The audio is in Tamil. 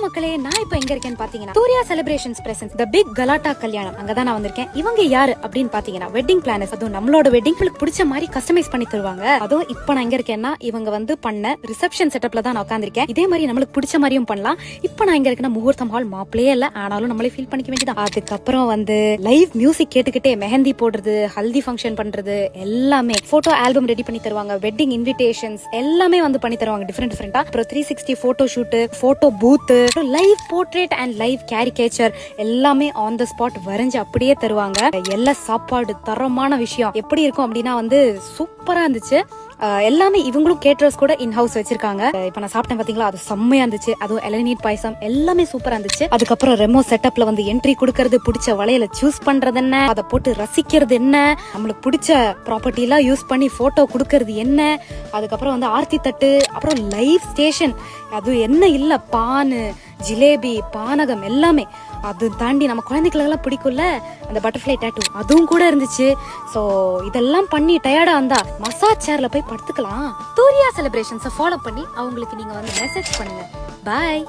மக்களே, நான் இப்ப எங்க இருக்கேன்னு பாத்தீங்கன்னா Surya celebrations presents the big Galatta Kalyanam. அங்கதான் நான் வந்திருக்கேன். இவங்க யாரு அப்படின்னு பாத்தீங்கன்னா வெட்டிங் பிளானர்ஸ். அதுவும் நம்மளோட வெட்டிங் பிடிச்ச மாதிரி கஸ்டமைஸ் பண்ணி தருவாங்க. அதுவும் இப்ப நான் எங்க இருக்கேன்னா இவங்க வந்து பண்ண ரிசப்ஷன் செட்டப்ல தான் நான் உட்காந்துருக்கேன். இதே மாதிரி நம்மளுக்கு பிடிச்ச மாதிரியும் பண்ணலாம். இப்ப நான் எங்க இருக்கேன்னா முகூர்த்தம் ஹால், மாப்பிளையே இல்ல, ஆனாலும் நம்மளே ஃபீல் பண்ணிக்க வேண்டியதான். அதுக்கப்புறம் வந்து லைவ் மியூசிக் கேட்டுக்கிட்டே மெஹந்தி போடுறது, ஹல்தி ஃபங்க்ஷன் பண்றது, எல்லாமே போட்டோ ஆல்பம் ரெடி பண்ணி தருவாங்க. வெட்டிங் இன்விடேஷன்ஸ் எல்லாமே வந்து பண்ணி தருவாங்க டிஃபரெண்டா. அப்புறம் 360 photo shoot, photo booth, live portrait and live caricature எல்லாமே ஆன் த ஸ்பாட் வரைஞ்சு அப்படியே தருவாங்க. எல்லா சாப்பாடு தரமான விஷயம். எப்படி இருக்கும் அப்படின்னா வந்து சூப்பரா இருந்துச்சு. எல்லாமே இவங்களும் கேட்டர்ஸ் கூட இன் ஹவுஸ் வச்சிருக்காங்க. இப்ப நான் சாப்பிட்டேன் பாத்தீங்களா, அது செம்மையா இருந்துச்சு. அதுவும் இளநீர் பாயசம் எல்லாமே சூப்பரா இருந்துச்சு. அதுக்கப்புறம் ரெமோ செட்டப்ல வந்து என்ட்ரி கொடுக்கறது, பிடிச்ச வளையல சூஸ் பண்றது என்ன, அதை போட்டு ரசிக்கிறது என்ன, நம்மளுக்கு பிடிச்ச ப்ராப்பர்ட்டி எல்லாம் யூஸ் பண்ணி போட்டோ கொடுக்கறது என்ன, அதுக்கப்புறம் வந்து ஆர்த்தி தட்டு, அப்புறம் லைவ் ஸ்டேஷன், அது என்ன இல்ல, பானு, ஜிலேபி, பானகம் எல்லாமே. அது தாண்டி நம்ம குழந்தைகளுக்கெல்லாம் பிடிக்கும்ல அந்த பட்டர்ஃப்ளை டாட்டூ, அதுவும் கூட இருந்துச்சு. சோ இதெல்லாம் பண்ணி டயர்டா இருந்தா மசாஜ் சேர்ல போய் படுத்துக்கலாம். சூர்யா செலிப்ரேஷன்ஸை ஃபாலோ பண்ணி அவங்களுக்கு நீங்க வந்து மெசேஜ் பண்ணுங்க. பாய்.